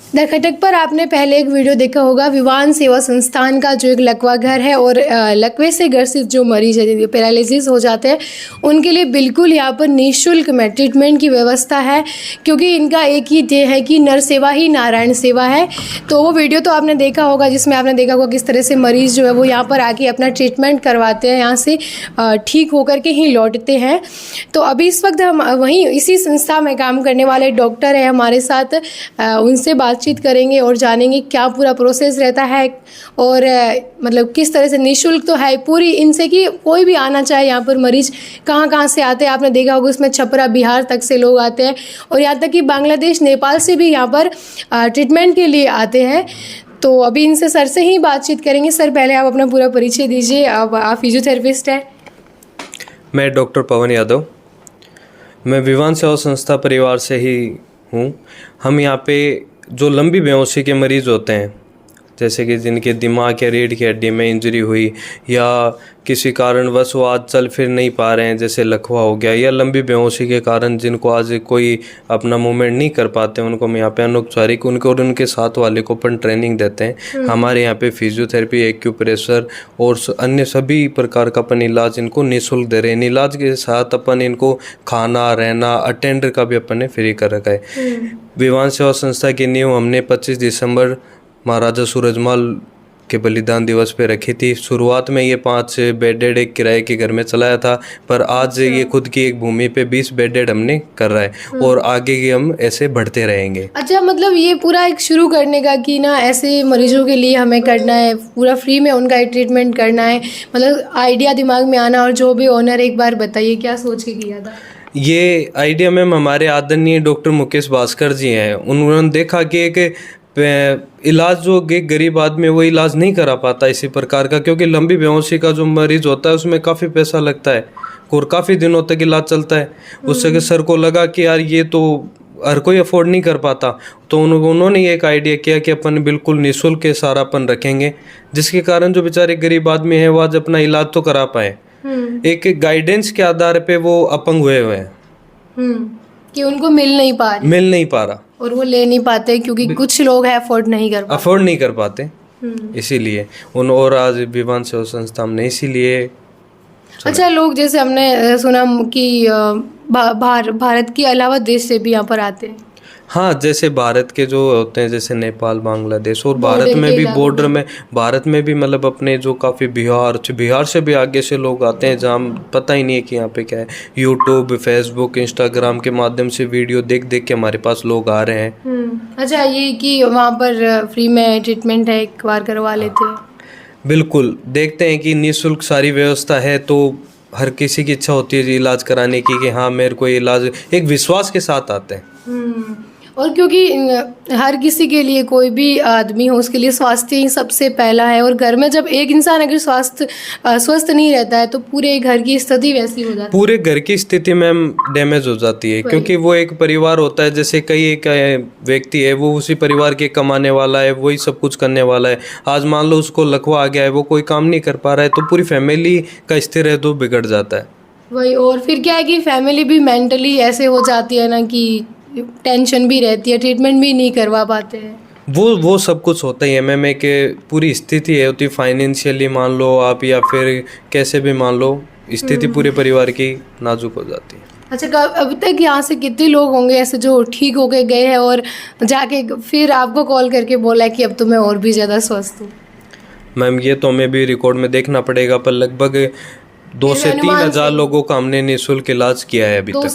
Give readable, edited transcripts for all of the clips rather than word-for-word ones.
दरखटक पर आपने पहले एक वीडियो देखा होगा विवान सेवा संस्थान का, जो एक लकवा घर है और लकवे से ग्रसित जो मरीज है, पैरालिसिस हो जाते हैं, उनके लिए बिल्कुल यहाँ पर निःशुल्क में ट्रीटमेंट की व्यवस्था है, क्योंकि इनका एक ही ध्येय है कि नर सेवा ही नारायण सेवा है। तो वो वीडियो तो आपने देखा होगा जिसमें आपने देखा होगा किस तरह से मरीज़ जो है वो यहाँ पर आके अपना ट्रीटमेंट करवाते हैं, यहाँ से ठीक होकर के ही लौटते हैं। तो अभी इस वक्त हम वहीं इसी संस्था में काम करने वाले डॉक्टर है हमारे साथ, उनसे बातचीत करेंगे और जानेंगे क्या पूरा प्रोसेस रहता है और मतलब किस तरह से निःशुल्क तो है पूरी इनसे कि कोई भी आना चाहे यहाँ पर मरीज कहाँ से आते हैं। आपने देखा होगा उसमें छपरा बिहार तक से लोग आते हैं और यहाँ तक कि बांग्लादेश नेपाल से भी यहाँ पर ट्रीटमेंट के लिए आते हैं। तो अभी इनसे सर से ही बातचीत करेंगे। सर, पहले आप अपना पूरा परिचय दीजिए। अब आप फिजियोथेरेपिस्ट हैं। मैं डॉक्टर पवन यादव, मैं विवान सेवा संस्था परिवार से ही हूँ। हम यहाँ पे जो लंबी बेहोशी के मरीज़ होते हैं, जैसे कि जिनके दिमाग या रीढ़ की हड्डी में इंजरी हुई या किसी कारणवश वो आज चल फिर नहीं पा रहे हैं, जैसे लकवा हो गया, या लंबी बेहोशी के कारण जिनको आज कोई अपना मूवमेंट नहीं कर पाते, उनको हम यहाँ पे अनौपचारिक उनको और उनके साथ वाले को अपन ट्रेनिंग देते हैं। हमारे यहाँ पे फिजियोथेरेपी, एक्यूप्रेशर और अन्य सभी प्रकार का अपन इलाज इनको निःशुल्क दे रहे हैं। इलाज के साथ अपन इनको खाना, रहना, अटेंडर का भी अपन ने फ्री कर रखा है। विवान सेवा संस्था की नींव हमने 25 दिसंबर महाराजा सूरजमल के बलिदान दिवस पे रखी थी। शुरुआत में ये 5 बेडेड एक किराए के घर में चलाया था, पर आज ये खुद की एक भूमि पे 20 बेडेड हमने कर रहा है और आगे की हम ऐसे बढ़ते रहेंगे। अच्छा, मतलब ये पूरा एक शुरू करने का कि ना ऐसे मरीजों के लिए हमें करना है, पूरा फ्री में उनका ट्रीटमेंट करना है, मतलब आइडिया दिमाग में आना। और जो भी ओनर, एक बार बताइए क्या सोच के किया था ये आइडिया? मैम, हमारे आदरणीय डॉक्टर मुकेश भास्कर जी हैं। उन्होंने देखा कि एक इलाज जो गरीब आदमी वो इलाज नहीं करा पाता इसी प्रकार का, क्योंकि लंबी बेहोशी का जो मरीज होता है उसमें काफ़ी पैसा लगता है और काफ़ी दिनों तक इलाज चलता है। उससे सर को लगा कि यार ये तो हर कोई अफोर्ड नहीं कर पाता, तो उन्होंने एक आइडिया किया कि अपन बिल्कुल निःशुल्क के सारा अपन रखेंगे, जिसके कारण जो बेचारे गरीब आदमी है वो आज अपना इलाज तो करा पाए। एक गाइडेंस के आधार पे वो अपंग हुए हैं कि उनको मिल नहीं पा रहा और वो ले नहीं पाते, क्योंकि कुछ लोग हैं अफोर्ड नहीं कर पाते इसीलिए उन और आज विवान सेवा संस्था हमने इसीलिए। अच्छा, लोग जैसे हमने सुना कि भारत के अलावा देश से भी यहाँ पर आते हैं। हाँ, जैसे भारत के जो होते हैं, जैसे नेपाल, बांग्लादेश और भारत में भी बॉर्डर में, भारत में भी मतलब अपने जो काफ़ी बिहार से भी आगे से लोग आते हैं, जहाँ पता ही नहीं है कि यहाँ पे क्या है। यूट्यूब, फेसबुक, इंस्टाग्राम के माध्यम से वीडियो देख के हमारे पास लोग आ रहे हैं। अच्छा, ये कि वहाँ पर फ्री में ट्रीटमेंट है, एक बार करवा लेते हैं। बिल्कुल, देखते हैं कि निःशुल्क सारी व्यवस्था है, तो हर किसी की इच्छा होती है इलाज कराने की कि हाँ मेरे को इलाज, एक विश्वास के साथ आते हैं। और क्योंकि हर किसी के लिए, कोई भी आदमी हो उसके लिए स्वास्थ्य ही सबसे पहला है, और घर में जब एक इंसान अगर स्वस्थ नहीं रहता है तो पूरे घर की स्थिति वैसी हो जाती है, पूरे घर की स्थिति मैम डैमेज हो जाती है, क्योंकि वो एक परिवार होता है। जैसे कई एक व्यक्ति है, वो उसी परिवार के कमाने वाला है, वही सब कुछ करने वाला है। आज मान लो उसको लकवा आ गया है, वो कोई काम नहीं कर पा रहा है, तो पूरी फैमिली का स्थिर है तो बिगड़ जाता है वही। और फिर क्या है कि फैमिली भी मेंटली ऐसे हो जाती है ना कि टेंशन भी रहती है, ट्रीटमेंट भी नहीं करवा पाते हैं। वो सब कुछ होता ही है मैम। एक पूरी स्थिति है होती, फाइनेंशियली मान लो आप, या फिर कैसे भी मान लो, स्थिति पूरे परिवार की नाजुक हो जाती है। अच्छा, अभी तक यहाँ से कितने लोग होंगे ऐसे जो ठीक होके गए हैं और जाके फिर आपको कॉल करके बोला कि अब तो मैं और भी ज़्यादा स्वस्थ हूँ? मैम, ये तो हमें भी रिकॉर्ड में देखना पड़ेगा, पर लगभग 2 से 3 हज़ार लोगों का हमने निःशुल्क इलाज किया है अभी तक। 2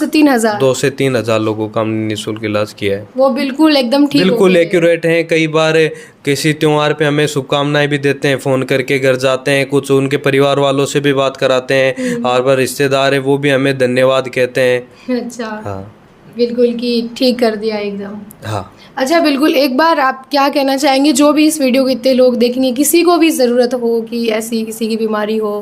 से 3 हज़ार लोगों का हमने निःशुल्क इलाज किया है। वो बिल्कुल एकदम ठीक, बिल्कुल एक्यूरेट हैं। कई बार किसी त्योहार पे हमें शुभकामनाएं भी देते हैं, फ़ोन करके घर जाते हैं, कुछ उनके परिवार वालों से भी बात कराते हैं, और रिश्तेदार है वो भी हमें धन्यवाद कहते हैं। अच्छा, हाँ बिल्कुल कि ठीक कर दिया एकदम। हाँ। अच्छा, बिल्कुल, एक बार आप क्या कहना चाहेंगे जो भी इस वीडियो को इतने लोग देखेंगे, किसी को भी ज़रूरत हो कि ऐसी किसी की बीमारी हो,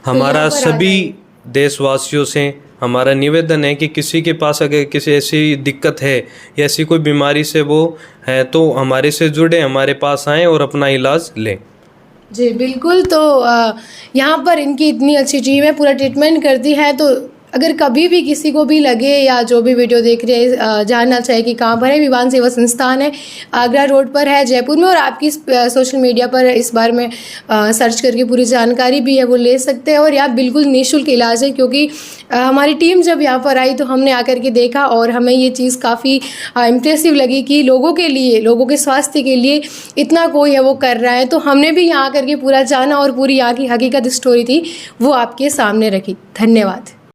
हमारा सभी देशवासियों से हमारा निवेदन है कि किसी के पास अगर किसी ऐसी दिक्कत है या ऐसी कोई बीमारी से वो है, तो हमारे से जुड़े, हमारे पास आएँ और अपना इलाज लें। जी बिल्कुल। तो यहाँ पर इनकी इतनी अच्छी टीम है, पूरा ट्रीटमेंट करती है, तो अगर कभी भी किसी को भी लगे या जो भी वीडियो देख रहे हैं जानना चाहे कि कहाँ पर है, विवान सेवा संस्थान है, आगरा रोड पर है जयपुर में, और आपकी सोशल मीडिया पर इस बारे में सर्च करके पूरी जानकारी भी है वो ले सकते हैं। और यहाँ बिल्कुल निःशुल्क इलाज है, क्योंकि हमारी टीम जब यहाँ पर आई तो हमने आकर के देखा और हमें ये चीज़ काफ़ी इम्प्रेसिव लगी कि लोगों के लिए, लोगों के स्वास्थ्य के लिए इतना कोई है वो कर रहा है। तो हमने भी यहाँ आकर के पूरा जाना और पूरी यहाँ की हकीकत स्टोरी थी वो आपके सामने रखी। धन्यवाद।